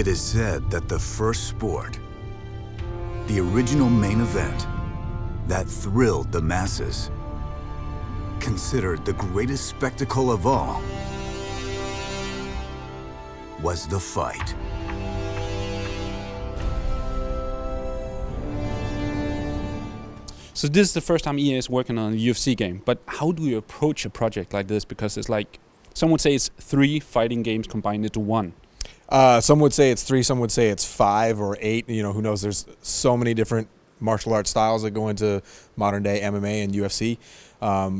It is said that the first sport, the original main event that thrilled the masses, considered the greatest spectacle of all, was the fight. So this is the first time EA is working on a UFC game, but how do you approach a project like this? Because it's like, some would say it's 3 fighting games combined into one. Some would say it's 3, some would say it's 5 or 8. You know, who knows? There's so many different martial arts styles that go into modern day MMA and UFC.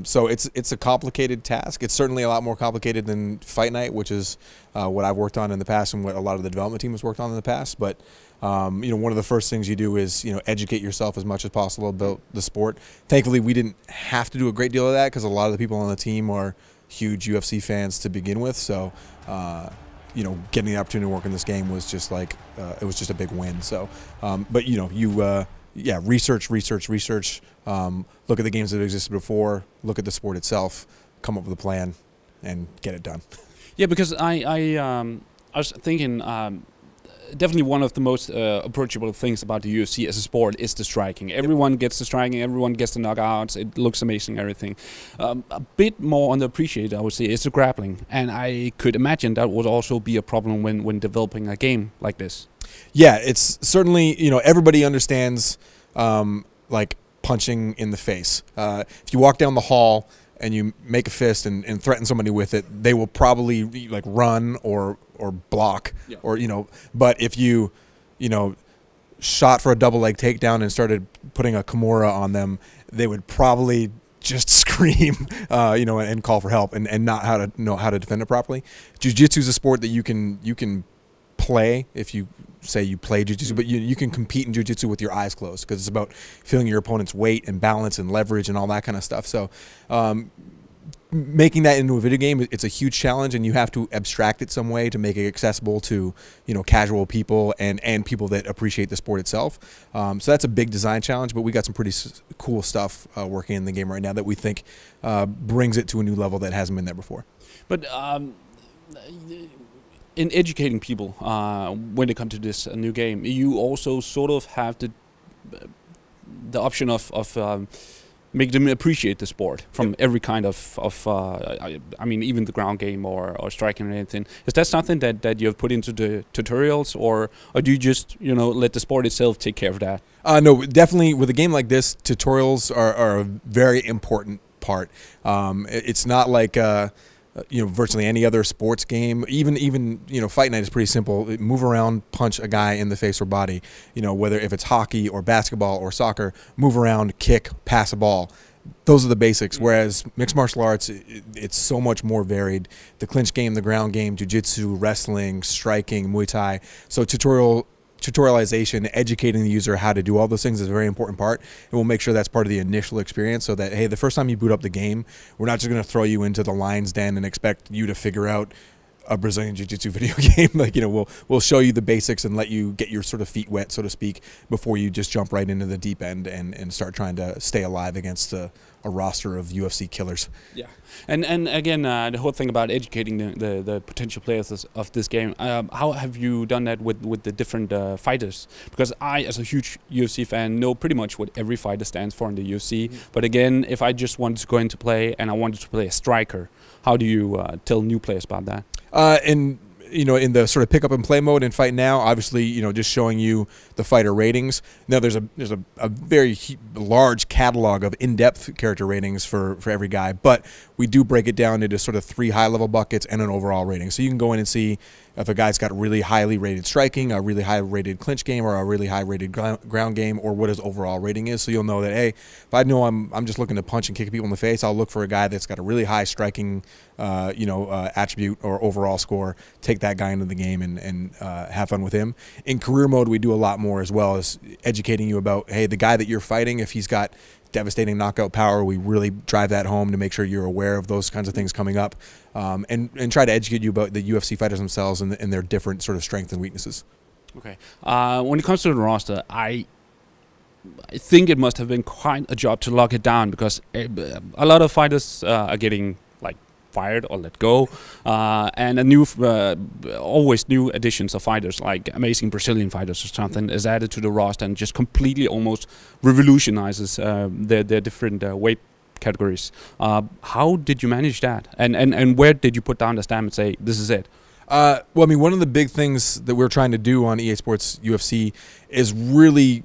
So it's a complicated task. It's certainly a lot more complicated than Fight Night, which is what I've worked on in the past and what a lot of the development team has worked on in the past. But you know, one of the first things you do is, you know, educate yourself as much as possible about the sport. Thankfully, we didn't have to do a great deal of that because a lot of the people on the team are huge UFC fans to begin with. So you know, getting the opportunity to work in this game was just like it was just a big win. So, but you know, yeah, research. Look at the games that existed before. Look at the sport itself. Come up with a plan, and get it done. Yeah, because I was thinking. Definitely one of the most approachable things about the UFC as a sport is the striking. Everyone gets the striking, everyone gets the knockouts, it looks amazing, everything. A bit more underappreciated, I would say, is the grappling. And I could imagine that would also be a problem when developing a game like this. Yeah, it's certainly, you know, everybody understands like punching in the face. If you walk down the hall and you make a fist and threaten somebody with it, they will probably like run or block, yeah. Or, you know, but if you know, shot for a double leg takedown and started putting a Kimura on them, they would probably just scream, you know, and call for help and not know how to defend it properly. Jiu-jitsu is a sport that you can play if you say you play jiu-jitsu, but you can compete in jiu-jitsu with your eyes closed because it's about feeling your opponent's weight and balance and leverage and all that kind of stuff. So making that into a video game, it's a huge challenge, and you have to abstract it some way to make it accessible to, you know, casual people and people that appreciate the sport itself. So that's a big design challenge, but we got some pretty cool stuff working in the game right now that we think brings it to a new level that hasn't been there before. But in educating people when they come to this new game, you also sort of have the option of make them appreciate the sport from every kind of I mean, even the ground game or striking or anything. Is that something that you have put into the tutorials, or do you just, you know, let the sport itself take care of that? No, definitely with a game like this, tutorials are a very important part. It's not like you know, virtually any other sports game. Even you know, Fight Night is pretty simple. Move around, punch a guy in the face or body. You know, whether if it's hockey or basketball or soccer, move around, kick, pass a ball. Those are the basics. Whereas mixed martial arts, it's so much more varied. The clinch game, the ground game, jiu-jitsu, wrestling, striking, Muay Thai. So tutorialization, educating the user how to do all those things is a very important part, and we'll make sure that's part of the initial experience, so that, hey, the first time you boot up the game, we're not just going to throw you into the lion's den and expect you to figure out a Brazilian Jiu-Jitsu video game. Like, you know, we'll show you the basics and let you get your sort of feet wet, so to speak, before you just jump right into the deep end and start trying to stay alive against a roster of UFC killers. Yeah, and again, the whole thing about educating the potential players of this game. How have you done that with the different fighters? Because I, as a huge UFC fan, know pretty much what every fighter stands for in the UFC. But again, if I just wanted to go into play and I wanted to play a striker, how do you tell new players about that? And you know, in the sort of pick up and play mode in Fight Now, obviously, you know, just showing you the fighter ratings. Now there's a very large catalog of in-depth character ratings for every guy, but we do break it down into sort of 3 high-level buckets and an overall rating. So you can go in and see if a guy's got really highly rated striking, a really high rated clinch game, or a really high rated ground game, or what his overall rating is. So you'll know that, hey, if I know I'm just looking to punch and kick people in the face, I'll look for a guy that's got a really high striking you know, attribute or overall score. Take that guy into the game and have fun with him. In career mode, we do a lot more as well, as educating you about, hey, the guy that you're fighting, if he's got devastating knockout power, we really drive that home to make sure you're aware of those kinds of things coming up, and try to educate you about the UFC fighters themselves and their different sort of strengths and weaknesses. Okay. When it comes to the roster, I think it must have been quite a job to lock it down, because a lot of fighters are getting like fired or let go, and a new, always new additions of fighters like amazing Brazilian fighters or something is added to the roster and just completely almost revolutionizes their different weight categories. How did you manage that, and where did you put down the stamp and say this is it? Well, I mean, one of the big things that we're trying to do on EA Sports UFC is really,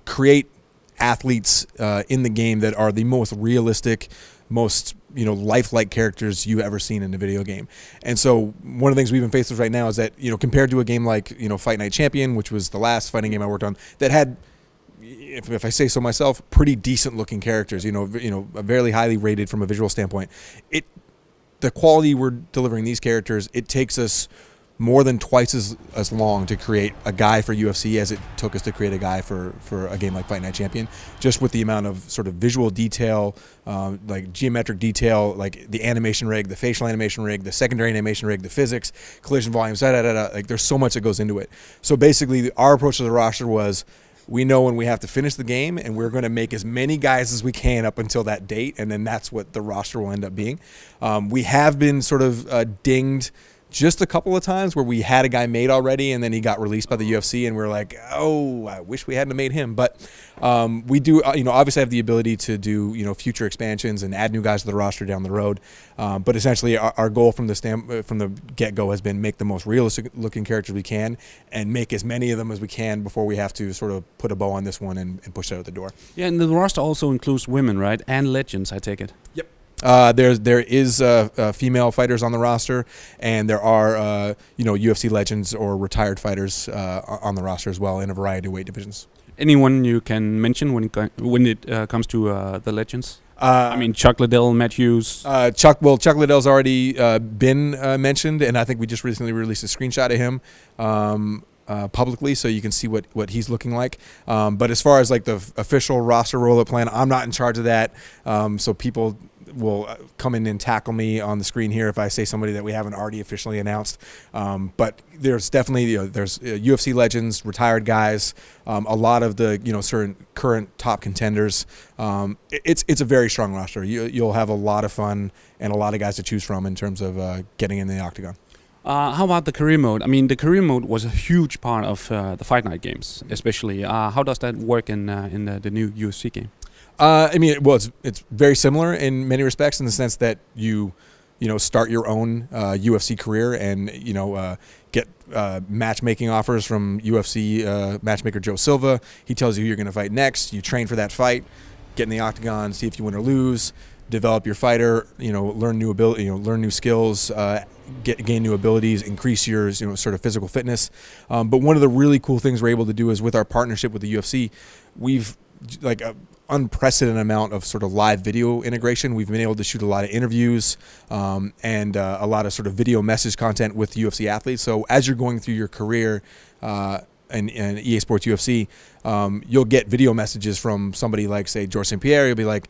create athletes in the game that are the most realistic, most lifelike characters you've ever seen in a video game. And so one of the things we've been faced with right now is that compared to a game like Fight Night Champion, which was the last fighting game I worked on, that had, if I say so myself, pretty decent looking characters, very highly rated from a visual standpoint. The quality we're delivering these characters, it takes us more than twice as long to create a guy for UFC as it took us to create a guy for a game like Fight Night Champion, just with the amount of sort of visual detail, like geometric detail, like the animation rig, the facial animation rig, the secondary animation rig, the physics, collision volumes, like there's so much that goes into it. So basically our approach to the roster was, we know when we have to finish the game, and we're going to make as many guys as we can up until that date, and then that's what the roster will end up being. We have been sort of dinged just a couple of times where we had a guy made already, and then he got released by the UFC, and we're like, oh, I wish we hadn't made him. But we do, obviously have the ability to do, future expansions and add new guys to the roster down the road. But essentially, our goal from the get-go has been make the most realistic-looking characters we can, and make as many of them as we can before we have to sort of put a bow on this one and push it out the door. Yeah, and the roster also includes women, right? And legends, I take it. Yep. There is female fighters on the roster, and there are UFC legends or retired fighters on the roster as well in a variety of weight divisions. Anyone you can mention when it comes to the legends? I mean, Chuck Liddell, Matt Hughes. Chuck Liddell's already been mentioned, and I think we just recently released a screenshot of him publicly, so you can see what he's looking like. But as far as like the official roster roll-up plan, I'm not in charge of that. So people will come in and tackle me on the screen here if I say somebody that we haven't already officially announced. But there's definitely there's UFC legends, retired guys, a lot of the certain current top contenders. It's a very strong roster. You'll have a lot of fun and a lot of guys to choose from in terms of getting in the octagon. How about the career mode? I mean, the career mode was a huge part of the Fight Night games, especially. How does that work in the new UFC game? I mean, it's very similar in many respects, in the sense that you start your own UFC career and get matchmaking offers from UFC matchmaker Joe Silva. He tells you who you're going to fight next. You train for that fight, get in the octagon, see if you win or lose, develop your fighter, learn new ability, learn new skills, gain new abilities, increase your sort of physical fitness. But one of the really cool things we're able to do is, with our partnership with the UFC, we've like unprecedented amount of sort of live video integration. We've been able to shoot a lot of interviews and a lot of sort of video message content with UFC athletes. So as you're going through your career in EA Sports UFC, you'll get video messages from somebody like, say, George St. Pierre. You'll be like,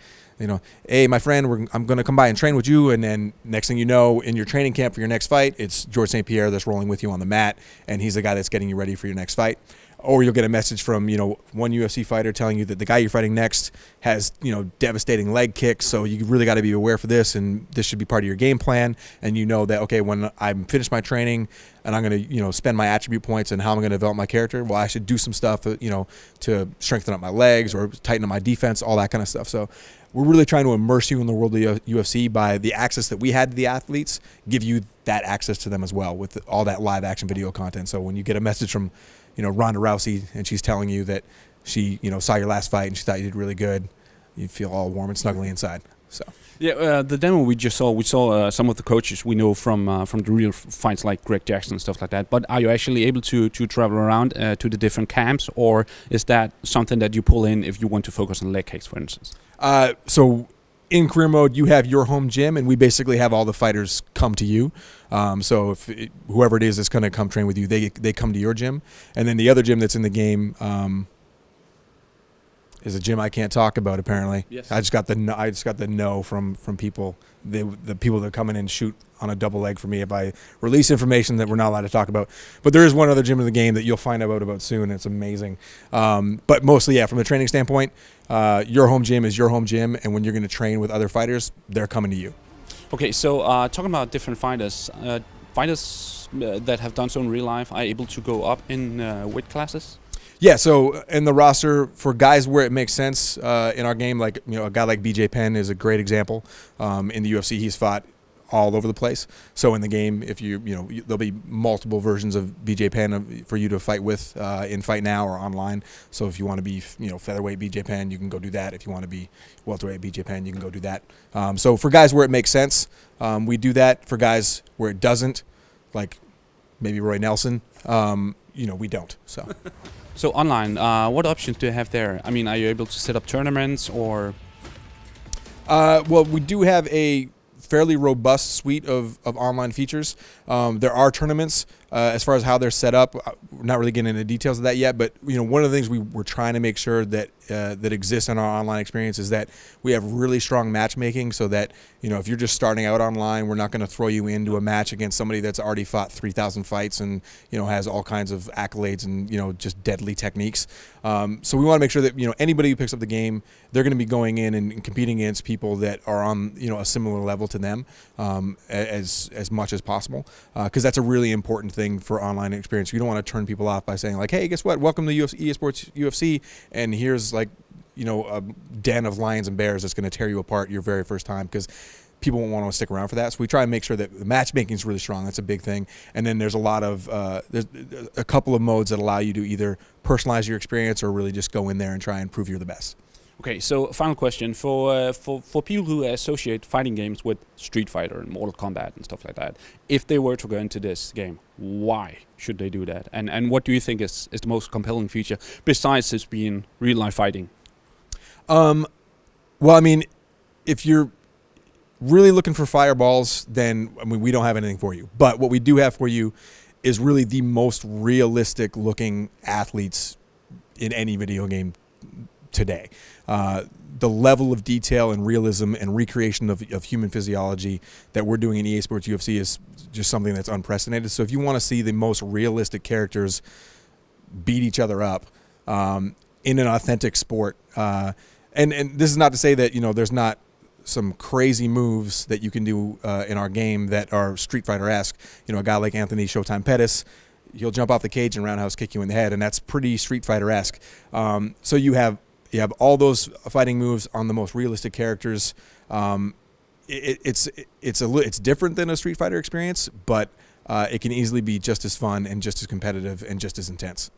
hey, my friend, I'm going to come by and train with you. And then next thing you know, in your training camp for your next fight, it's George St. Pierre that's rolling with you on the mat, and he's the guy that's getting you ready for your next fight. Or you'll get a message from, one UFC fighter telling you that the guy you're fighting next has, devastating leg kicks, so you really got to be aware for this, and this should be part of your game plan. And that, okay, when I'm finished my training and I'm going to, spend my attribute points and how I'm going to develop my character, well, I should do some stuff, to strengthen up my legs or tighten up my defense, all that kind of stuff. So we're really trying to immerse you in the world of UFC by the access that we had to the athletes, give you that access to them as well with all that live action video content. So when you get a message from Ronda Rousey, and she's telling you that she, saw your last fight and she thought you did really good, you feel all warm and snuggly inside. So yeah, the demo we saw some of the coaches we know from the real fights, like Greg Jackson and stuff like that. But are you actually able to travel around to the different camps, or is that something that you pull in if you want to focus on leg kicks, for instance? So in career mode, you have your home gym, and we basically have all the fighters come to you. So if whoever it is that's going to come train with you, they come to your gym. And then the other gym that's in the game is a gym I can't talk about, apparently. Yes. I just got the no from people. The people that come in and shoot on a double leg for me if I release information that we're not allowed to talk about. But there is one other gym in the game that you'll find out about soon. It's amazing. But mostly, yeah, from a training standpoint, your home gym is your home gym, and when you're going to train with other fighters, they're coming to you. Okay, so talking about different fighters, that have done so in real life are able to go up in weight classes? Yeah, so in the roster, for guys where it makes sense in our game, like a guy like BJ Penn is a great example. In the UFC, he's fought all over the place. So in the game, if there'll be multiple versions of BJ Penn for you to fight with in Fight Now or online. So if you want to be featherweight BJ Penn, you can go do that. If you want to be welterweight BJ Penn, you can go do that. So for guys where it makes sense, we do that. For guys where it doesn't, like maybe Roy Nelson, we don't. So. So online, what options do you have there? I mean, are you able to set up tournaments or? Well, we do have a fairly robust suite of online features. There are tournaments. As far as how they're set up, we're not really getting into details of that yet, but one of the things we're trying to make sure that that exists in our online experience is that we have really strong matchmaking, so that if you're just starting out online, we're not going to throw you into a match against somebody that's already fought 3,000 fights and has all kinds of accolades and just deadly techniques. So we want to make sure that anybody who picks up the game, they're going to be going in and competing against people that are on a similar level to them as much as possible, because that's a really important thing for online experience. You don't want to turn people off by saying like, hey, guess what? Welcome to EA Sports UFC, and here's like a den of lions and bears that's going to tear you apart your very first time, because people won't want to stick around for that. So we try and make sure that the matchmaking is really strong. That's a big thing. And then there's a lot of there's a couple of modes that allow you to either personalize your experience or really just go in there and try and prove you're the best. Okay, so final question for people who associate fighting games with Street Fighter and Mortal Kombat and stuff like that. If they were to go into this game, why should they do that? And what do you think is the most compelling feature besides this being real life fighting? Well, I mean, if you're really looking for fireballs, then we don't have anything for you. But what we do have for you is really the most realistic looking athletes in any video game today. The level of detail and realism and recreation of human physiology that we're doing in EA Sports UFC is just something that's unprecedented. So if you want to see the most realistic characters beat each other up in an authentic sport, and this is not to say that there's not some crazy moves that you can do in our game that are Street Fighter-esque. A guy like Anthony Showtime Pettis, he'll jump off the cage and roundhouse kick you in the head, and that's pretty Street Fighter-esque. So you have all those fighting moves on the most realistic characters. It's different than a Street Fighter experience, but it can easily be just as fun and just as competitive and just as intense.